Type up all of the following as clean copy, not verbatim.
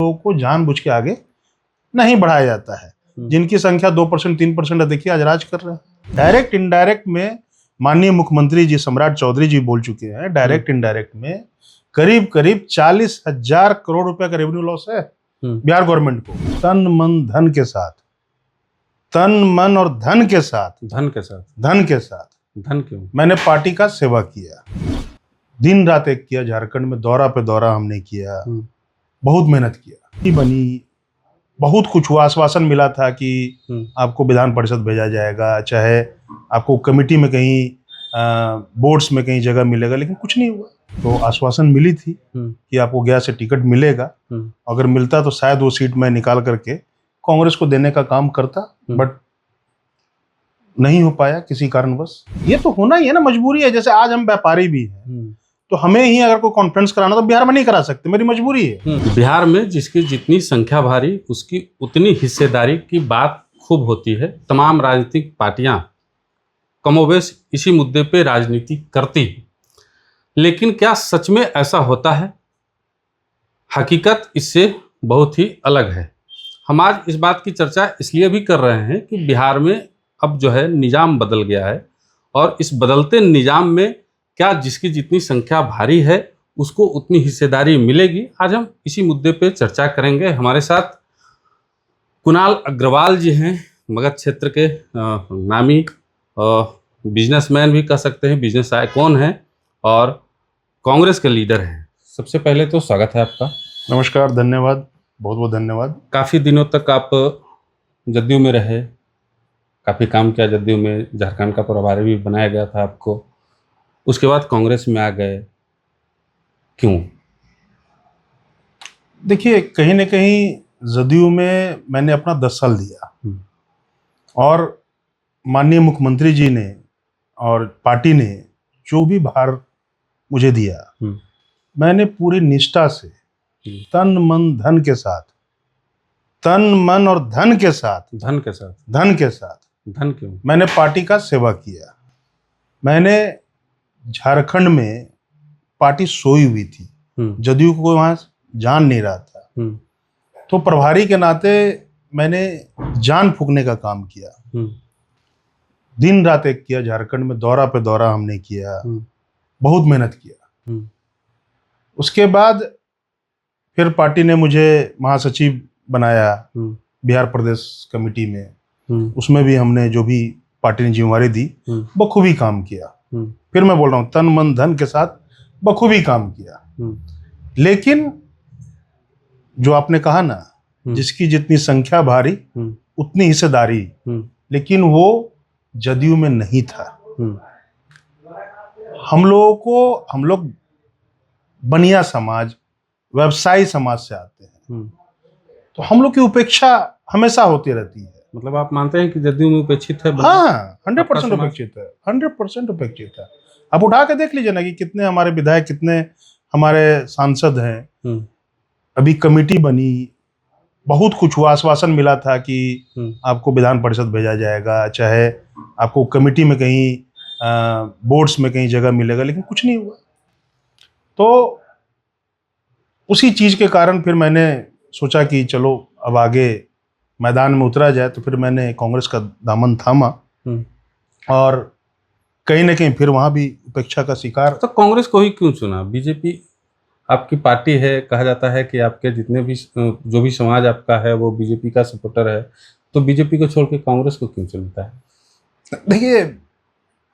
लोगों को जानबूझ के आगे नहीं बढ़ाया जाता है। जिनकी संख्या 2% 3% है, देखिए आज राज कर रहे हैं। डायरेक्ट इनडायरेक्ट में माननीय मुख्यमंत्री जी सम्राट चौधरी जी बोल चुके हैं, डायरेक्ट इनडायरेक्ट में करीब करीब 40,000 करोड़ रुपए का रेवेन्यू लॉस है बिहार गवर्नमेंट को। तन मन धन के साथ, तन मन और धन के साथ धन क्यों मैंने पार्टी का सेवा किया। दिन रात एक किया, झारखंड में दौरा पे दौरा हमने किया, बहुत मेहनत किया, बनी, बहुत कुछ हुआ। आश्वासन मिला था कि आपको विधान परिषद भेजा जाएगा, चाहे आपको कमेटी में कहीं बोर्ड्स में कहीं जगह मिलेगा, लेकिन कुछ नहीं हुआ। तो आश्वासन मिली थी कि आपको गया से टिकट मिलेगा, अगर मिलता तो शायद वो सीट मैं निकाल करके कांग्रेस को देने का काम करता, बट नहीं हो पाया किसी कारणवश। ये तो होना ही है ना, मजबूरी है। जैसे आज हम व्यापारी भी हैं, तो हमें ही अगर कोई कॉन्फ्रेंस कराना तो बिहार में नहीं करा सकते, मेरी मजबूरी है। बिहार में जिसकी जितनी संख्या भारी उसकी उतनी हिस्सेदारी की बात खूब होती है। तमाम राजनीतिक पार्टियां कमोबेश इसी मुद्दे पे राजनीति करती हैं, लेकिन क्या सच में ऐसा होता है? हकीकत इससे बहुत ही अलग है। हम आज इस बात की चर्चा इसलिए भी कर रहे हैं कि बिहार में अब जो है निज़ाम बदल गया है, और इस बदलते निज़ाम में क्या जिसकी जितनी संख्या भारी है उसको उतनी हिस्सेदारी मिलेगी? आज हम इसी मुद्दे पे चर्चा करेंगे। हमारे साथ कुणाल अग्रवाल जी हैं, मगध क्षेत्र के नामी बिजनेसमैन भी कह सकते हैं, बिजनेस आइकॉन हैं और कांग्रेस के लीडर हैं। सबसे पहले तो स्वागत है आपका। नमस्कार, धन्यवाद, बहुत बहुत धन्यवाद। काफ़ी दिनों तक आप जदयू में रहे, काफ़ी काम किया जदयू में, झारखंड का प्रभारी भी बनाया गया था आपको, उसके बाद कांग्रेस में आ गए, क्यों? देखिए, कहीं ना कहीं जदयू में मैंने अपना 10 साल दिया, और माननीय मुख्यमंत्री जी ने और पार्टी ने जो भी भार मुझे दिया, मैंने पूरी निष्ठा से तन मन धन के साथ, तन मन और धन के साथ धन क्यों मैंने पार्टी का सेवा किया। मैंने झारखंड में पार्टी सोई हुई थी, जदयू को वहां जान नहीं रहा था, तो प्रभारी के नाते मैंने जान फूंकने का काम किया। दिन रात एक किया, झारखंड में दौरा पे दौरा हमने किया, बहुत मेहनत किया। उसके बाद फिर पार्टी ने मुझे महासचिव बनाया बिहार प्रदेश कमेटी में, उसमें भी हमने जो भी पार्टी ने जिम्मेवारी दी बखूबी काम किया। फिर मैं बोल रहा हूँ, तन मन धन के साथ बखूबी काम किया। लेकिन जो आपने कहा ना, जिसकी जितनी संख्या भारी उतनी हिस्सेदारी, लेकिन वो जदयू में नहीं था। हम लोग बनिया समाज, व्यवसायी समाज से आते हैं, तो हम लोग की उपेक्षा हमेशा होती रहती है। मतलब आप मानते हैं कि जदयू में उपेक्षित है? हाँ, 100% उपेक्षित है, 100% उपेक्षित है। आप उठा के देख लीजिए ना कि कितने हमारे विधायक, कितने हमारे सांसद हैं। अभी कमेटी बनी, बहुत कुछ हुआ, आश्वासन मिला था कि आपको विधान परिषद भेजा जाएगा, चाहे आपको कमेटी में कहीं बोर्ड्स में कहीं जगह मिलेगा, लेकिन कुछ नहीं हुआ। तो उसी चीज के कारण फिर मैंने सोचा कि चलो अब आगे मैदान में उतरा जाए। तो फिर मैंने कांग्रेस का दामन थामा, और कहीं ना कहीं फिर वहां भी उपेक्षा का शिकार। तो कांग्रेस को ही क्यों चुना? बीजेपी आपकी पार्टी है, कहा जाता है कि आपके जितने भी जो भी समाज आपका है वो बीजेपी का सपोर्टर है, तो बीजेपी को छोड़ के कांग्रेस को क्यों चुनता है? देखिए,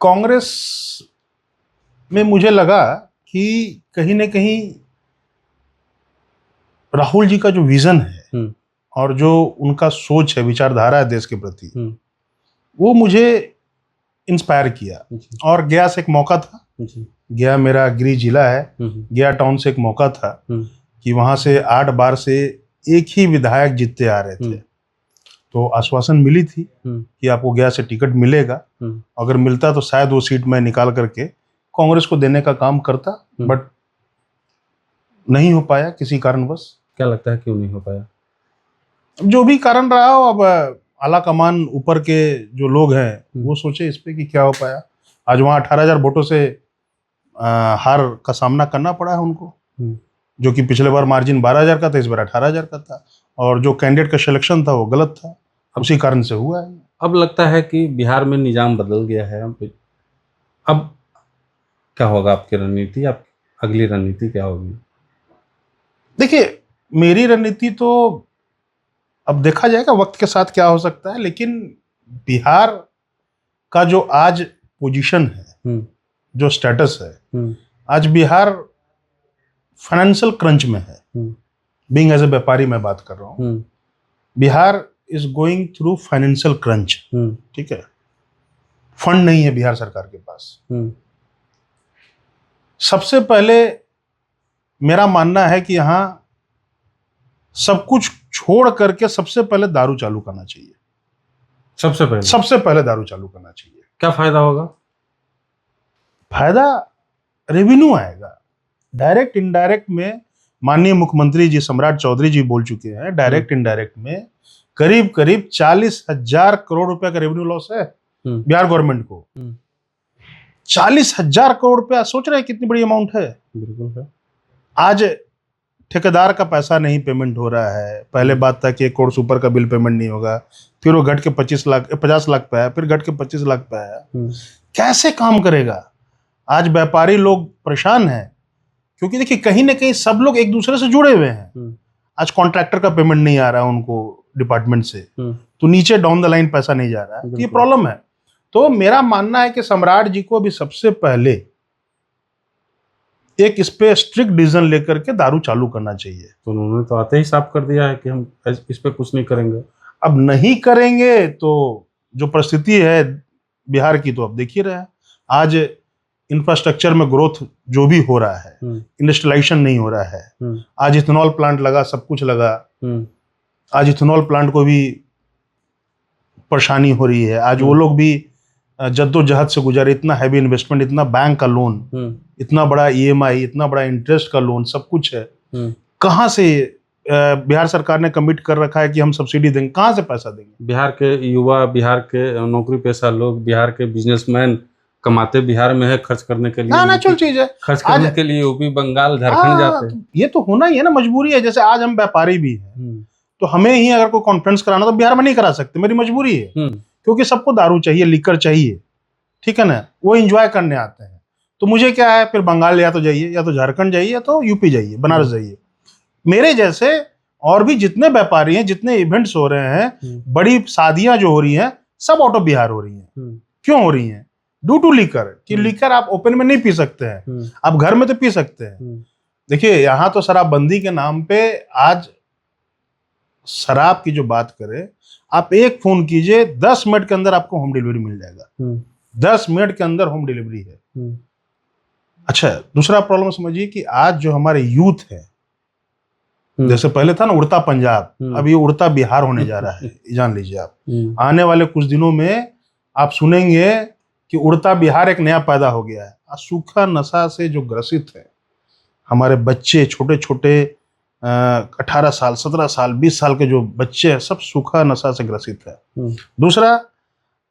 कांग्रेस में मुझे लगा कि कहीं ना कहीं राहुल जी का जो विजन है और जो उनका सोच है, विचारधारा है देश के प्रति, वो मुझे इंस्पायर किया। और गया से एक मौका था, गया मेरा गृह जिला है, गया टाउन से एक मौका था कि वहां से 8 बार से एक ही विधायक जीतते आ रहे थे। तो आश्वासन मिली थी कि आपको गया से टिकट मिलेगा, अगर मिलता तो शायद वो सीट मैं निकाल करके कांग्रेस को देने का काम करता, बट नहीं हो पाया किसी कारणवश। क्या लगता है क्यों नहीं हो पाया? जो भी कारण रहा हो, अब आला कमान ऊपर के जो लोग हैं वो सोचे इस पे कि क्या हो पाया। आज वहाँ 18,000 वोटों से हार का सामना करना पड़ा है उनको। जो कि पिछले बार मार्जिन 12,000 का था, इस बार 18,000 का था, और जो कैंडिडेट का सिलेक्शन था वो गलत था, उसी कारण से हुआ है। अब लगता है कि बिहार में निजाम बदल गया है। अब क्या होगा आपकी रणनीति, आप अगली रणनीति क्या होगी? देखिए, मेरी रणनीति तो अब देखा जाएगा वक्त के साथ क्या हो सकता है, लेकिन बिहार का जो आज पोजीशन है, जो स्टेटस है, आज बिहार फाइनेंशियल क्रंच में है। बीइंग एज ए व्यापारी मैं बात कर रहा हूँ, Bihar is going through financial crunch. ठीक है, फंड नहीं है बिहार सरकार के पास। सबसे पहले मेरा मानना है कि यहां सब कुछ छोड़ करके सबसे पहले दारू चालू करना चाहिए। सबसे पहले दारू चालू करना चाहिए। क्या फायदा होगा? फायदा रेवेन्यू आएगा। डायरेक्ट इनडायरेक्ट में माननीय मुख्यमंत्री जी सम्राट चौधरी जी बोल चुके हैं, डायरेक्ट इनडायरेक्ट में करीब करीब 40,000 करोड़ रुपए का रेवेन्यू लॉस है बिहार गवर्नमेंट को। 40,000 करोड़ रुपया, सोच रहे हैं कितनी बड़ी अमाउंट है। बिल्कुल है। आज ठेकेदार का पैसा नहीं पेमेंट हो रहा है। पहले बात था कि 1 करोड़ से ऊपर का बिल पेमेंट नहीं होगा, फिर वो घट के 50 लाख पे आया, फिर घट के 25 लाख पे आया। कैसे काम करेगा? आज व्यापारी लोग परेशान हैं, क्योंकि देखिए कहीं ना कहीं सब लोग एक दूसरे से जुड़े हुए हैं। आज कॉन्ट्रैक्टर का पेमेंट नहीं आ रहा है उनको डिपार्टमेंट से, तो नीचे डाउन द लाइन पैसा नहीं जा रहा है, ये प्रॉब्लम है। तो मेरा मानना है कि सम्राट जी को अभी सबसे पहले एक इस पे स्ट्रिक्ट डिसीजन लेकर के दारू चालू करना चाहिए। तो उन्होंने तो आते ही साफ कर दिया है कि हम इस पे कुछ नहीं करेंगे। अब नहीं करेंगे तो जो परिस्थिति है बिहार की, तो अब देख ही रहे हैं। आज इंफ्रास्ट्रक्चर में ग्रोथ जो भी हो रहा है, इंडस्ट्रियलाइजेशन नहीं हो रहा है। आज इथेनॉल प्लांट लगा, सब कुछ लगा, आज इथेनॉल प्लांट को भी परेशानी हो रही है। आज वो लोग भी जद्दोजहद से गुजरे, इतना हैवी इन्वेस्टमेंट, इतना बैंक का लोन, इतना बड़ा ईएमआई, इतना बड़ा इंटरेस्ट का लोन, सब कुछ है। कहाँ से बिहार सरकार ने कमिट कर रखा है कि हम सब्सिडी देंगे, कहाँ से पैसा देंगे? बिहार के युवा, बिहार के नौकरी पेशा लोग, बिहार के बिजनेसमैन कमाते बिहार में है, खर्च करने के लिए नेचुरल चीज है। खर्च करने के लिए यूपी, बंगाल, झारखंड जाते हैं। ये तो होना ही है ना, मजबूरी है। जैसे आज हम व्यापारी भी हैं, तो हमें ही अगर कोई कॉन्फ्रेंस कराना तो बिहार में नहीं करा सकते, मेरी मजबूरी है, क्योंकि सबको दारू चाहिए, लीकर चाहिए, ठीक है ना, वो एंजॉय करने आते हैं। तो मुझे क्या है, फिर बंगाल या तो जाइए, या तो झारखंड जाइए, या तो यूपी जाइए, बनारस जाइए। मेरे जैसे और भी जितने व्यापारी हैं, जितने इवेंट्स हो रहे हैं, बड़ी शादियां जो हो रही हैं, सब आउट ऑफ बिहार हो रही हैं। क्यों हो रही हैं? Due to liquor. कि लीकर आप ओपन में नहीं पी सकते हैं, आप घर में तो पी सकते हैं। देखिए यहाँ तो शराबबंदी के नाम पे आज शराब की जो बात करें, आप एक फोन कीजिए, 10 मिनट के अंदर आपको होम डिलीवरी मिल जाएगा। 10 मिनट के अंदर होम डिलीवरी है। अच्छा, दूसरा प्रॉब्लम समझिए कि आज जो हमारे यूथ है, जैसे पहले था ना उड़ता पंजाब, अब ये उड़ता बिहार होने जा रहा है। जान लीजिए आप, आने वाले कुछ दिनों में आप सुनेंगे कि उड़ता बिहार एक नया पैदा हो गया है। सूखा नशा से जो ग्रसित है हमारे बच्चे, छोटे छोटे 18 साल, 17 साल, 20 साल के जो बच्चे हैं, सब सूखा नशा से ग्रसित है। दूसरा,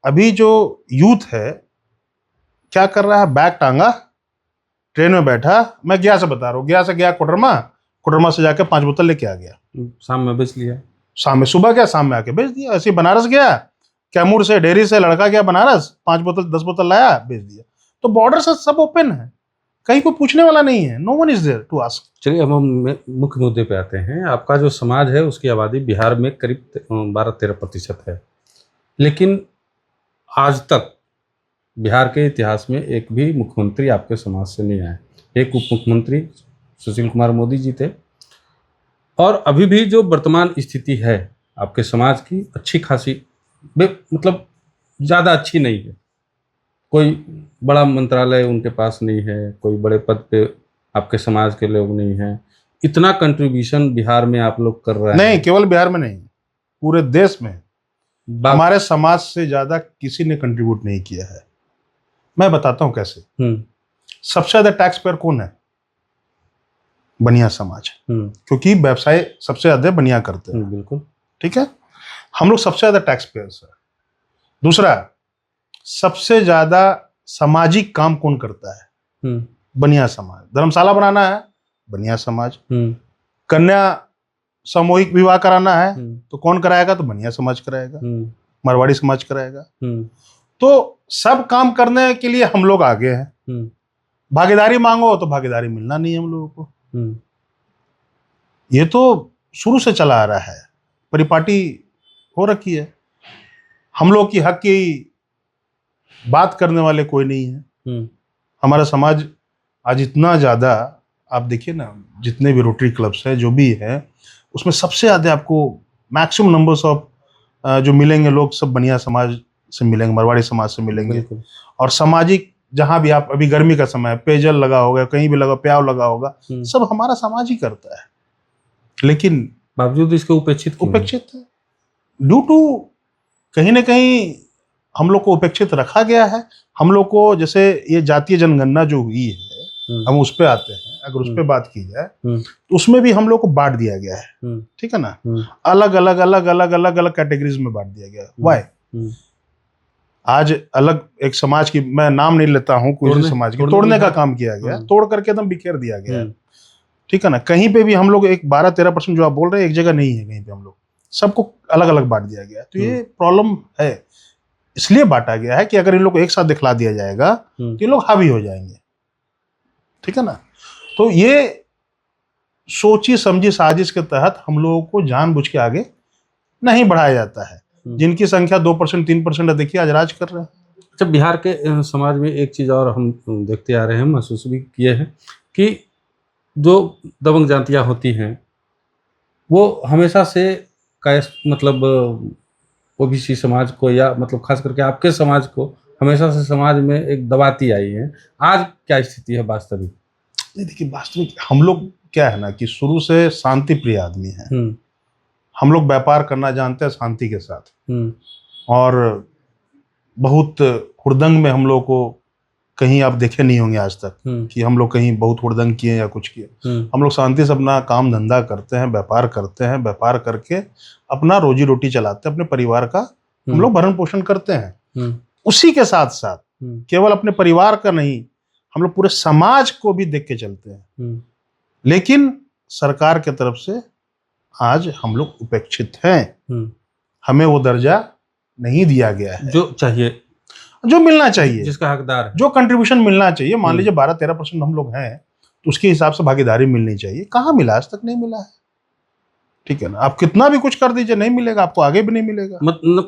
अभी जो यूथ है क्या कर रहा है, बैग टांगा, ट्रेन में बैठा, मैं गया से बता रहा हूँ, गया से गया कोडरमा से जाके 5 बोतल लेके आ गया, शाम में बेच लिया, शाम में, सुबह गया, शाम में आके बेच दिया। ऐसे बनारस गया, कैमूर से, डेयरी से लड़का गया बनारस, 5 बोतल 10 बोतल लाया, बेच दिया। तो बॉर्डर से सब ओपन है, कहीं कोई पूछने वाला नहीं है, no one is there to ask. चलिए अब हम मुख्य मुद्दे पे आते हैं। आपका जो समाज है उसकी आबादी बिहार में करीब 12-13% है, लेकिन आज तक बिहार के इतिहास में एक भी मुख्यमंत्री आपके समाज से नहीं आए। एक उप मुख्यमंत्री सुशील कुमार मोदी जी थे, और अभी भी जो वर्तमान स्थिति है आपके समाज की, अच्छी खासी, मतलब ज़्यादा अच्छी नहीं है। कोई बड़ा मंत्रालय उनके पास नहीं है, कोई बड़े पद पे आपके समाज के लोग नहीं हैं। इतना कंट्रीब्यूशन बिहार में आप लोग कर रहे हैं। नहीं, केवल बिहार में नहीं, पूरे देश में हमारे समाज से ज्यादा किसी ने कंट्रीब्यूट नहीं किया है। मैं बताता हूं कैसे। सबसे ज्यादा टैक्स पेयर कौन है? बनिया समाज, क्योंकि व्यवसाय सबसे ज्यादा बनिया करते हैं। बिल्कुल ठीक है, हम लोग सबसे ज्यादा टैक्स पेयर्स है। दूसरा, सबसे ज्यादा सामाजिक काम कौन करता है? बनिया समाज। धर्मशाला बनाना है, बनिया समाज। कन्या सामूहिक विवाह कराना है तो कौन कराएगा? तो बनिया समाज कराएगा, मारवाड़ी समाज कराएगा। तो सब काम करने के लिए हम लोग आगे हैं। भागीदारी मांगो तो भागीदारी मिलना नहीं है हम लोगों को। ये तो शुरू से चला आ रहा है, परिपाटी हो रखी है। हम लोग की हक की बात करने वाले कोई नहीं है। हमारा समाज आज इतना ज्यादा, आप देखिए ना, जितने भी रोटरी क्लब्स हैं जो भी है, उसमें सबसे ज्यादा आपको मैक्सिमम नंबर्स ऑफ जो मिलेंगे लोग सब बनिया समाज से मिलेंगे, मारवाड़ी समाज से मिलेंगे। और सामाजिक जहां भी आप, अभी गर्मी का समय है, पेयजल लगा होगा, कहीं भी लगा, प्याव लगा होगा, सब हमारा समाज ही करता है। लेकिन बावजूद इसके उपेक्षित है ड्यू टू कहीं ना कहीं हम लोग को उपेक्षित रखा गया है। हम लोग को, जैसे ये जातीय जनगणना जो हुई है, हम उस पे आते हैं, अगर उस पे बात की जाए तो उसमें भी हम लोग को बांट दिया गया है। ठीक है ना, अलग अलग अलग अलग अलग अलग कैटेगरीज में बांट दिया गया है। व्हाई? आज अलग एक समाज की, मैं नाम नहीं लेता हूं, कोई समाज की तोड़ने का काम किया गया, तोड़ करके एकदम बिखेर दिया गया है। ठीक है ना, कहीं पे भी हम लोग एक 12-13% जो आप बोल रहे हैं, एक जगह नहीं है कहीं पे, हम लोग सबको अलग अलग बांट दिया गया है। तो ये प्रॉब्लम है, इसलिए बांटा गया है कि अगर इन लोग को एक साथ दिखला दिया जाएगा तो ये लोग हावी हो जाएंगे। ठीक है ना, तो ये सोची समझी साजिश के तहत हम लोगों को जानबूझ के आगे नहीं बढ़ाया जाता है। जिनकी संख्या 2% 3% है, देखिए आज राज कर रहे हैं। अच्छा, बिहार के समाज में एक चीज़ और हम देखते आ रहे हैं, महसूस भी किए हैं कि जो दबंग जातियाँ होती हैं वो हमेशा से मतलब ओबीसी समाज को, या मतलब खास करके आपके समाज को हमेशा से समाज में एक दबाती आई है। आज क्या स्थिति है वास्तविक? देखिए, वास्तविक हम लोग क्या है ना कि शुरू से शांति प्रिय आदमी हैं। हम लोग व्यापार करना जानते हैं शांति के साथ, और बहुत हुड़दंग में हम लोग को कहीं आप देखे नहीं होंगे आज तक कि हम लोग कहीं बहुत हुड़दंग किए या कुछ किए। हम लोग शांति से अपना काम धंधा करते हैं, व्यापार करते हैं, व्यापार करके अपना रोजी रोटी चलाते हैं, अपने परिवार का हम लोग भरण पोषण करते हैं। उसी के साथ साथ केवल अपने परिवार का नहीं, हम लोग पूरे समाज को भी देख के चलते हैं। लेकिन सरकार की तरफ से आज हम लोग उपेक्षित हैं। हमें वो दर्जा नहीं दिया गया है जो चाहिए, जो मिलना चाहिए, जिसका हकदार है, जो कंट्रीब्यूशन मिलना चाहिए। मान लीजिए 12-13% हम लोग हैं तो उसके हिसाब से भागीदारी मिलनी चाहिए। कहाँ मिला? आज तक नहीं मिला है। ठीक है ना, आप कितना भी कुछ कर दीजिए, नहीं मिलेगा आपको, आगे भी नहीं मिलेगा।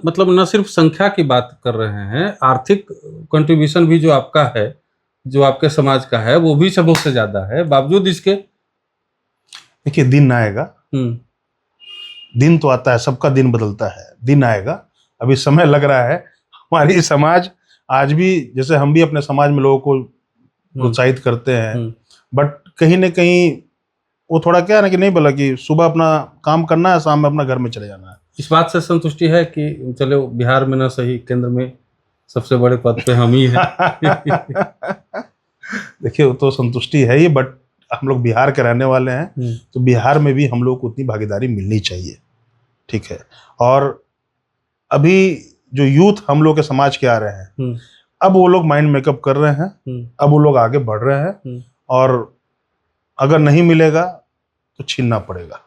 मतलब न सिर्फ संख्या की बात कर रहे हैं, आर्थिक कंट्रीब्यूशन भी जो आपका है, जो आपके समाज का है, वो भी सबों से ज्यादा है। बावजूद इसके, देखिए, दिन आएगा, दिन तो आता है, सबका दिन बदलता है, दिन आएगा। अभी समय लग रहा है। हमारी समाज आज भी, जैसे हम भी अपने समाज में लोगों को प्रोत्साहित करते हैं, बट कहीं ना कहीं वो थोड़ा क्या है ना कि नहीं बोला कि सुबह अपना काम करना है, शाम में अपना घर में चले जाना है। इस बात से संतुष्टि है कि चलो बिहार में ना सही, केंद्र में सबसे बड़े पद पे हम ही हैं। देखिए, वो तो संतुष्टि है ही, बट हम लोग बिहार के रहने वाले हैं, तो बिहार में भी हम लोग को उतनी भागीदारी मिलनी चाहिए। ठीक है, और अभी जो यूथ हम लोग के समाज के आ रहे हैं, अब वो लोग माइंड मेकअप कर रहे हैं, अब वो लोग आगे बढ़ रहे हैं, और अगर नहीं मिलेगा तो छीनना पड़ेगा।